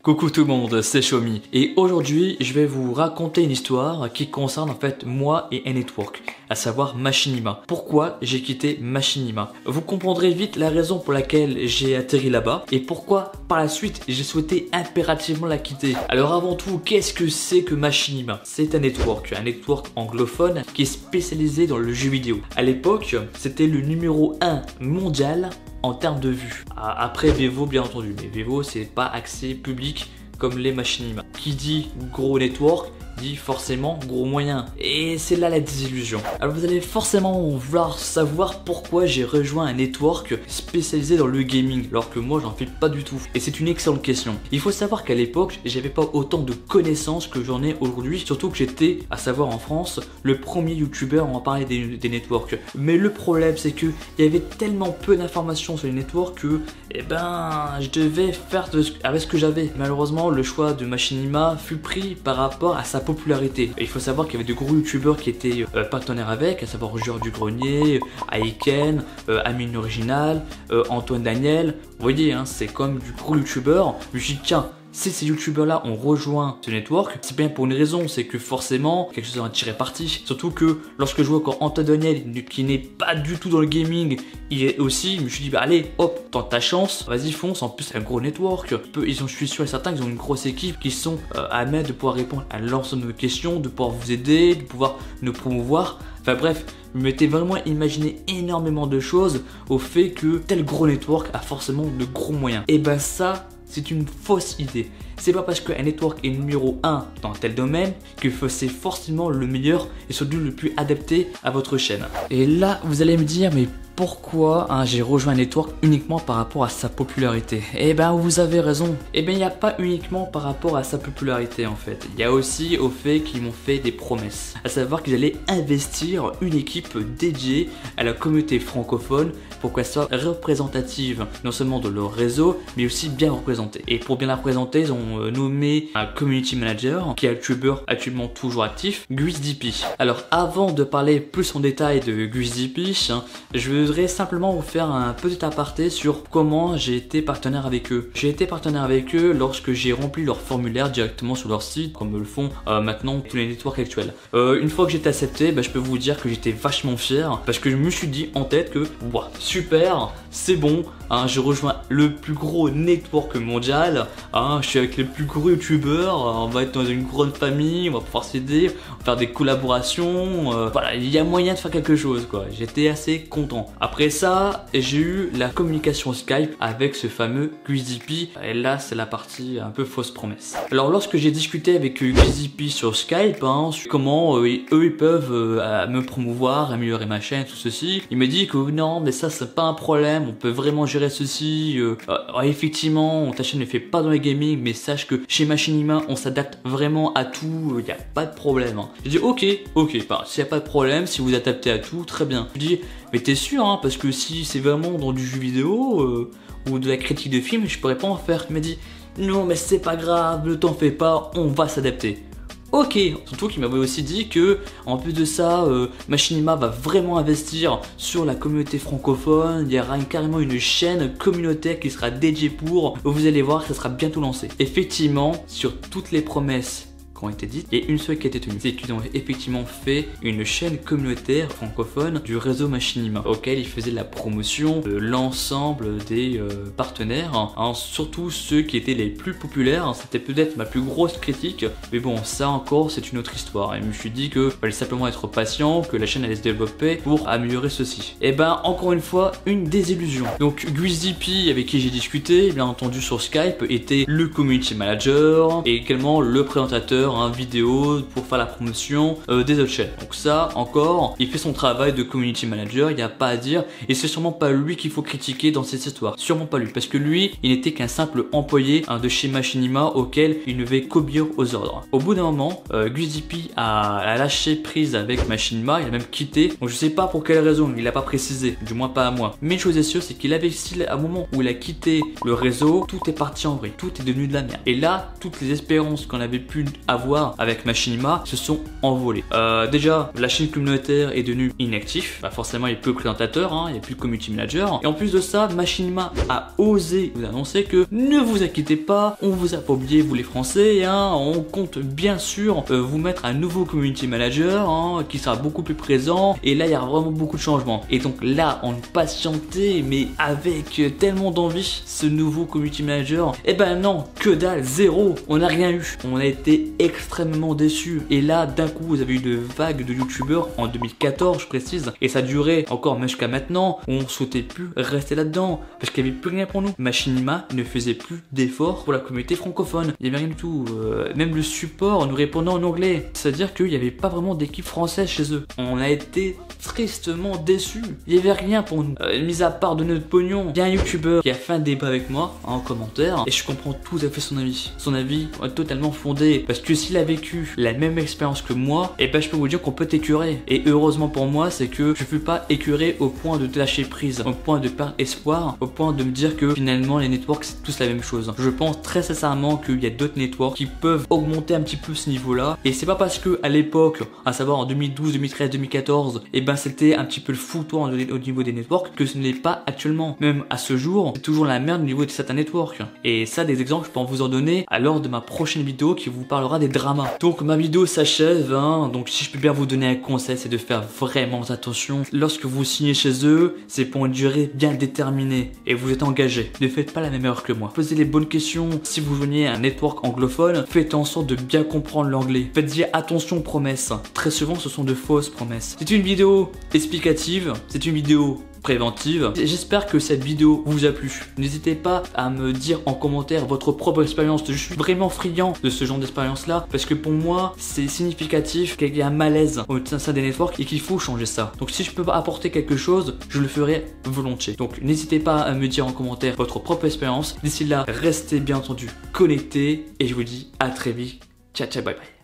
Coucou tout le monde, c'est Xiaomi et aujourd'hui je vais vous raconter une histoire qui concerne en fait moi et N-Network, à savoir Machinima. Pourquoi j'ai quitté Machinima? Vous comprendrez vite la raison pour laquelle j'ai atterri là-bas et pourquoi par la suite j'ai souhaité impérativement la quitter. Alors avant tout, qu'est-ce que c'est que Machinima? C'est un network anglophone qui est spécialisé dans le jeu vidéo. À l'époque, c'était le numéro 1 mondial en termes de vues. Après Vevo bien entendu, mais Vevo c'est pas accès public comme les Machinima. Qui dit gros network dit forcément gros moyen. Et c'est là la désillusion. Alors vous allez forcément vouloir savoir pourquoi j'ai rejoint un network spécialisé dans le gaming alors que moi j'en fais pas du tout. Et c'est une excellente question. Il faut savoir qu'à l'époque j'avais pas autant de connaissances que j'en ai aujourd'hui, surtout que j'étais, à savoir en France, le premier youtubeur à en parler des networks. Mais le problème c'est que il y avait tellement peu d'informations sur les networks que je devais faire avec ce que j'avais. Malheureusement le choix de Machinima fut pris par rapport à sa popularité. Il faut savoir qu'il y avait de gros youtubeurs qui étaient partenaires avec, à savoir Joueur du Grenier, Aiken, Amine Original, Antoine Daniel. Vous voyez, hein, c'est comme du gros youtubeur. Je me suis dit tiens, si ces youtubeurs là ont rejoint ce network, c'est bien pour une raison, c'est que forcément quelque chose en a tiré parti. Surtout que lorsque je vois encore Antoine Daniel qui n'est pas du tout dans le gaming, il est aussi, je me suis dit bah allez hop, tente ta chance, vas-y fonce, en plus c'est un gros network. Je suis sûr et certain qu'ils ont une grosse équipe qui sont à même de pouvoir répondre à l'ensemble de nos questions, de pouvoir vous aider, de pouvoir nous promouvoir. Enfin bref, je m'étais vraiment imaginé énormément de choses au fait que tel gros network a forcément de gros moyens. Et ben ça, c'est une fausse idée. C'est pas parce qu'un network est numéro 1 dans tel domaine que c'est forcément le meilleur et surtout le plus adapté à votre chaîne. Et là, vous allez me dire, mais pourquoi j'ai rejoint un network uniquement par rapport à sa popularité? Eh ben vous avez raison. Eh bien il n'y a pas uniquement par rapport à sa popularité en fait. Il y a aussi au fait qu'ils m'ont fait des promesses. À savoir qu'ils allaient investir une équipe dédiée à la communauté francophone pour qu'elle soit représentative non seulement de leur réseau mais aussi bien représentée. Et pour bien la représenter, ils ont nommé un community manager qui est un youtubeur actuellement toujours actif, GuizDP. Alors avant de parler plus en détail de GuizDP, je voudrais simplement vous faire un petit aparté sur comment j'ai été partenaire avec eux. J'ai été partenaire avec eux lorsque j'ai rempli leur formulaire directement sur leur site, comme le font maintenant tous les networks actuels. Une fois que j'ai été accepté, je peux vous dire que j'étais vachement fier parce que je me suis dit en tête que wow, super, c'est bon, je rejoins le plus gros network mondial, je suis avec les plus gros youtubeurs, on va être dans une grande famille, on va pouvoir s'aider, faire des collaborations, voilà, il y a moyen de faire quelque chose quoi. J'étais assez content. Après ça, j'ai eu la communication Skype avec ce fameux GuizDP et là c'est la partie un peu fausse promesse. Alors lorsque j'ai discuté avec GuizDP sur Skype, comment eux ils peuvent me promouvoir, améliorer ma chaîne, tout ceci, il m'a dit que non mais ça c'est pas un problème, on peut vraiment gérer ceci, effectivement ta chaîne ne fait pas dans les gaming mais sache que chez Machinima on s'adapte vraiment à tout, il n'y a pas de problème. J'ai dit ok, s'il n'y a pas de problème, si vous adaptez à tout, très bien. Je dis mais t'es sûr parce que si c'est vraiment dans du jeu vidéo ou de la critique de film, je pourrais pas en faire. Il m'a dit non mais c'est pas grave, ne t'en fais pas, on va s'adapter. Ok, surtout qu'il m'avait aussi dit que en plus de ça, Machinima va vraiment investir sur la communauté francophone. Il y aura carrément une chaîne communautaire qui sera dédiée pour. Vous allez voir, ça sera bientôt lancé. Effectivement, sur toutes les promesses qui ont été dites, il y a une seule qui a été tenue, c'est qu'ils ont effectivement fait une chaîne communautaire francophone du réseau Machinima auquel ils faisaient la promotion de l'ensemble des partenaires, surtout ceux qui étaient les plus populaires. C'était peut-être ma plus grosse critique, mais bon ça encore c'est une autre histoire et je me suis dit que fallait simplement être patient, que la chaîne allait se développer pour améliorer ceci. Et encore une fois une désillusion. Donc GuizDP avec qui j'ai discuté, bien entendu sur Skype, était le community manager et également le présentateur vidéo pour faire la promotion des autres chaînes. Donc ça encore, il fait son travail de community manager, il n'y a pas à dire et c'est sûrement pas lui qu'il faut critiquer dans cette histoire, sûrement pas lui parce que lui il n'était qu'un simple employé de chez Machinima auquel il ne devait qu'obéir aux ordres. Au bout d'un moment, GuizDP a lâché prise avec Machinima, il a même quitté, donc je sais pas pour quelle raison, il n'a pas précisé, du moins pas à moi, mais une chose est sûre c'est qu'il avait à un moment où il a quitté le réseau, tout est parti en vrille, tout est devenu de la merde et là toutes les espérances qu'on avait pu avoir avoir avec Machinima se sont envolés. Déjà, la chaîne communautaire est devenue inactive. Bah forcément, il n'y a plus de présentateur, hein, il n'y a plus de community manager. Et en plus de ça, Machinima a osé vous annoncer que ne vous inquiétez pas, on vous a pas oublié, vous les Français, hein, on compte bien sûr vous mettre un nouveau community manager hein, qui sera beaucoup plus présent. Et là, il y a vraiment beaucoup de changements. Et donc là, on patientait, mais avec tellement d'envie, ce nouveau community manager. Et ben non, que dalle, zéro. On n'a rien eu. On a été extrêmement déçus. Et là, d'un coup, vous avez eu de vagues de youtubeurs en 2014, je précise. Et ça durait encore même jusqu'à maintenant. Où on ne souhaitait plus rester là-dedans. Parce qu'il n'y avait plus rien pour nous. Machinima ne faisait plus d'efforts pour la communauté francophone. Il n'y avait rien du tout. Même le support nous répondait en anglais. C'est-à-dire qu'il n'y avait pas vraiment d'équipe française chez eux. On a été tristement déçus. Il n'y avait rien pour nous. Mis à part de notre pognon, il y a un youtubeur qui a fait un débat avec moi en commentaire. Et je comprends tout à fait son avis. Son avis est totalement fondé. Parce que s'il a vécu la même expérience que moi, et ben je peux vous dire qu'on peut t'écurer. Et heureusement pour moi, c'est que je ne peux pas écurer au point de te lâcher prise, au point de perdre espoir, au point de me dire que finalement les networks c'est tous la même chose. Je pense très sincèrement qu'il y a d'autres networks qui peuvent augmenter un petit peu ce niveau-là. Et c'est pas parce que à l'époque, à savoir en 2012, 2013, 2014, et ben c'était un petit peu le foutoir au niveau des networks que ce n'est pas actuellement. Même à ce jour, c'est toujours la merde au niveau de certains networks. Et ça, des exemples, je peux vous en donner à l'heure de ma prochaine vidéo qui vous parlera des dramas. Donc ma vidéo s'achève, hein. Donc si je peux bien vous donner un conseil, c'est de faire vraiment attention. Lorsque vous signez chez eux, c'est pour une durée bien déterminée et vous êtes engagé. Ne faites pas la même erreur que moi. Posez les bonnes questions. Si vous joignez un network anglophone, faites en sorte de bien comprendre l'anglais. Faites-y attention aux promesses. Très souvent, ce sont de fausses promesses. C'est une vidéo explicative, c'est une vidéo préventive. J'espère que cette vidéo vous a plu. N'hésitez pas à me dire en commentaire votre propre expérience. Je suis vraiment friand de ce genre d'expérience là parce que pour moi c'est significatif qu'il y a un malaise au sein des networks et qu'il faut changer ça. Donc si je peux apporter quelque chose, je le ferai volontiers. Donc n'hésitez pas à me dire en commentaire votre propre expérience. D'ici là, restez bien entendu connectés et je vous dis à très vite. Ciao ciao, bye bye.